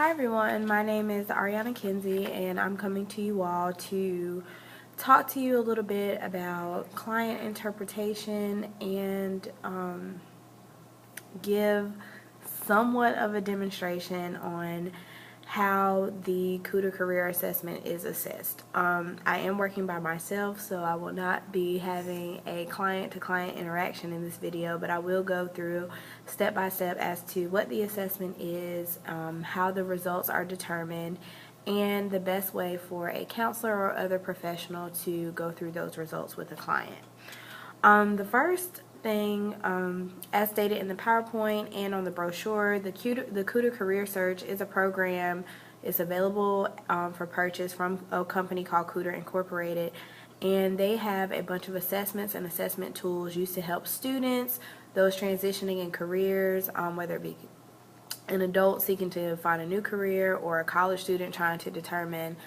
Hi everyone, my name is Ariana Kinsey and I'm coming to you all to talk to you a little bit about client interpretation and give somewhat of a demonstration on how the Kuder career assessment is assessed. I am working by myself, so I will not be having a client-to-client interaction in this video, but I will go through step by step as to what the assessment is, how the results are determined, and the best way for a counselor or other professional to go through those results with a client. The first thing, as stated in the PowerPoint and on the brochure, the Kuder Career Search is a program. It's available for purchase from a company called Kuder Incorporated, and they have a bunch of assessments and assessment tools used to help students, those transitioning in careers, whether it be an adult seeking to find a new career or a college student trying to determine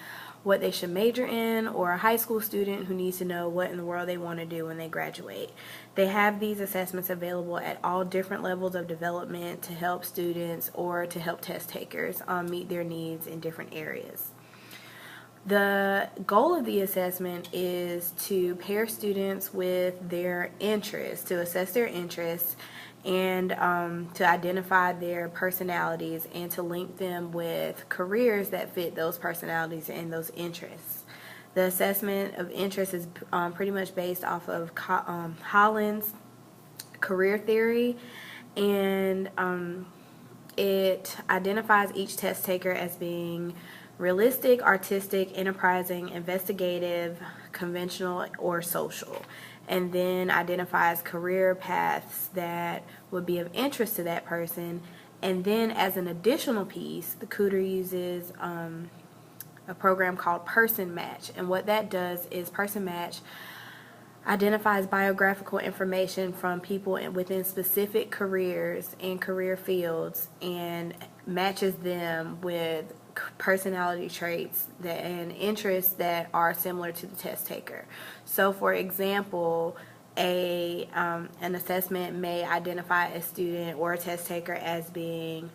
what they should major in, or a high school student who needs to know what in the world they want to do when they graduate. They have these assessments available at all different levels of development to help students or to help test takers meet their needs in different areas. The goal of the assessment is to pair students with their interests, to assess their interests, and to identify their personalities and to link them with careers that fit those personalities and those interests. The assessment of interest is pretty much based off of Holland's career theory, and it identifies each test taker as being realistic, artistic, enterprising, investigative, conventional, or social, and then identifies career paths that would be of interest to that person. And then as an additional piece, the Kuder uses a program called Person Match, and what that does is Person Match identifies biographical information from people within specific careers and career fields and matches them with personality traits and interests that are similar to the test taker. So for example, an assessment may identify a student or a test taker as being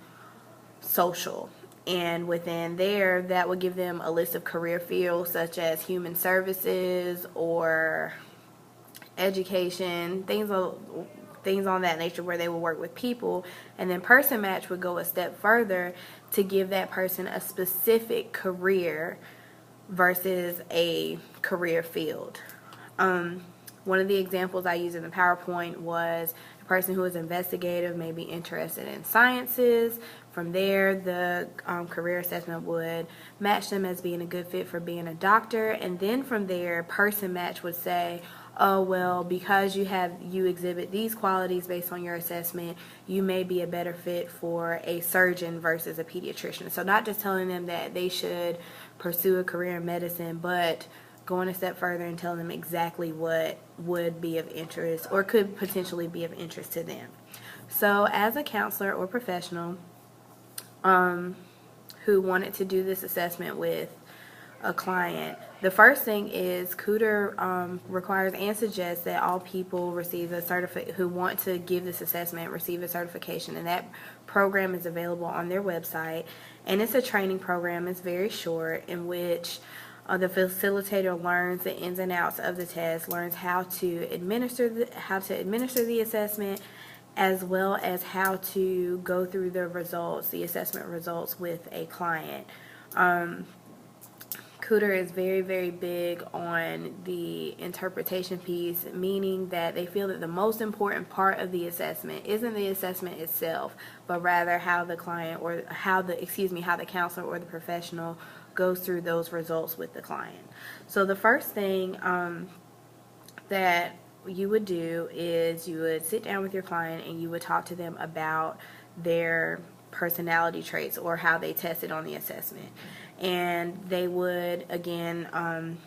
social, and within there that would give them a list of career fields such as human services or education, things on that nature where they will work with people. And then Person Match would go a step further to give that person a specific career versus a career field. One of the examples I used in the PowerPoint was a person who is investigative may be interested in sciences. From there, the career assessment would match them as being a good fit for being a doctor, and then from there, Person Match would say, oh, well, because you exhibit these qualities based on your assessment, you may be a better fit for a surgeon versus a pediatrician. So not just telling them that they should pursue a career in medicine, but going a step further and telling them exactly what would be of interest or could potentially be of interest to them. So as a counselor or professional who wanted to do this assessment with a client, the first thing is Kuder requires and suggests that all people receive a who want to give this assessment receive a certification, and that program is available on their website. And it's a training program. It's very short, in which the facilitator learns the ins and outs of the test, learns how to administer the assessment, as well as how to go through the assessment results with a client. Kuder is very, very big on the interpretation piece, meaning that they feel that the most important part of the assessment isn't the assessment itself, but rather how the client or how the counselor or the professional goes through those results with the client. So the first thing that you would do is you would sit down with your client and you would talk to them about their personality traits or how they tested on the assessment. And they would, again,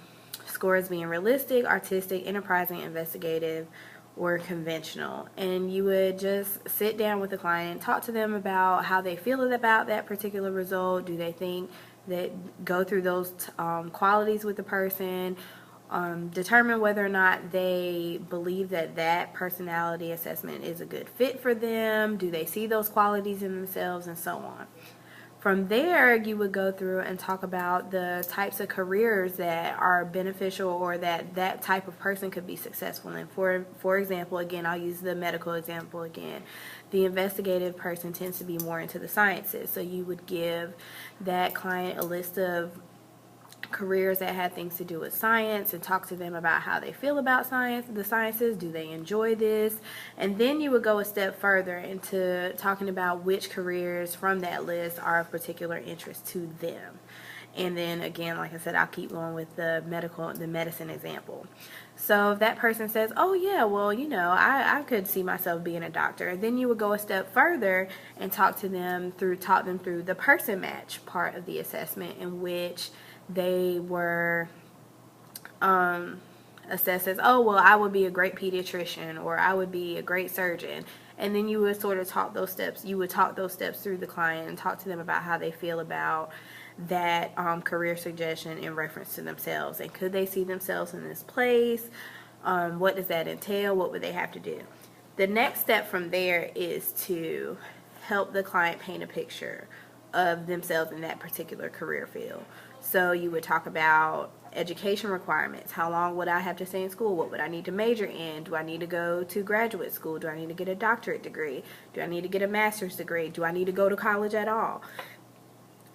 score as being realistic, artistic, enterprising, investigative, or conventional. And you would just sit down with the client, talk to them about how they feel about that particular result. Do they think that go through those qualities with the person, determine whether or not they believe that that personality assessment is a good fit for them, do they see those qualities in themselves, and so on. From there, you would go through and talk about the types of careers that are beneficial or that type of person could be successful in. For example, again, I'll use the medical example again. The investigative person tends to be more into the sciences, so you would give that client a list of careers that had things to do with science and talk to them about how they feel about the sciences. Do they enjoy this? And then you would go a step further into talking about which careers from that list are of particular interest to them. And then again, like I said, I'll keep going with the medicine example. So if that person says, oh yeah, well, I could see myself being a doctor, and then you would go a step further and talk them through the person match part of the assessment, in which they were assessed as, oh, well, I would be a great pediatrician, or I would be a great surgeon. And then you would sort of talk those steps through the client and talk to them about how they feel about that career suggestion in reference to themselves, and could they see themselves in this place? What does that entail? What would they have to do? The next step from there is to help the client paint a picture of themselves in that particular career field. So you would talk about education requirements. How long would I have to stay in school? What would I need to major in? Do I need to go to graduate school? Do I need to get a doctorate degree? Do I need to get a master's degree? Do I need to go to college at all?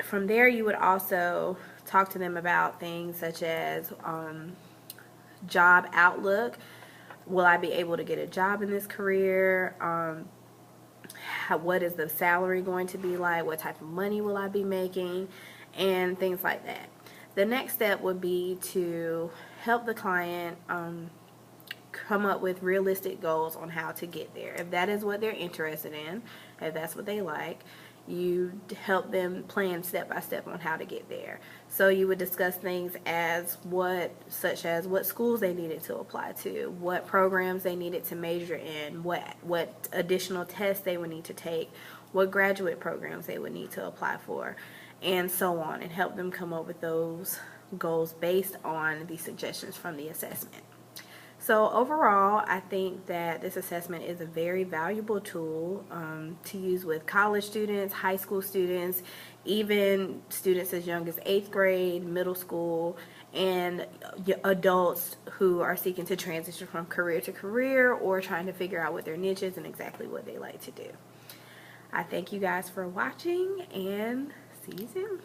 From there, you would also talk to them about things such as job outlook. Will I be able to get a job in this career? What is the salary going to be like? What type of money will I be making? And things like that. The next step would be to help the client come up with realistic goals on how to get there. If that is what they're interested in, if that's what they like, you help them plan step by step on how to get there. So you would discuss things such as what schools they needed to apply to, what programs they needed to major in, what additional tests they would need to take, what graduate programs they would need to apply for, and so on, and help them come up with those goals based on the suggestions from the assessment. So overall, I think that this assessment is a very valuable tool to use with college students, high school students, even students as young as 8th grade, middle school, and adults who are seeking to transition from career to career or trying to figure out what their niche is and exactly what they like to do. I thank you guys for watching, and see you soon.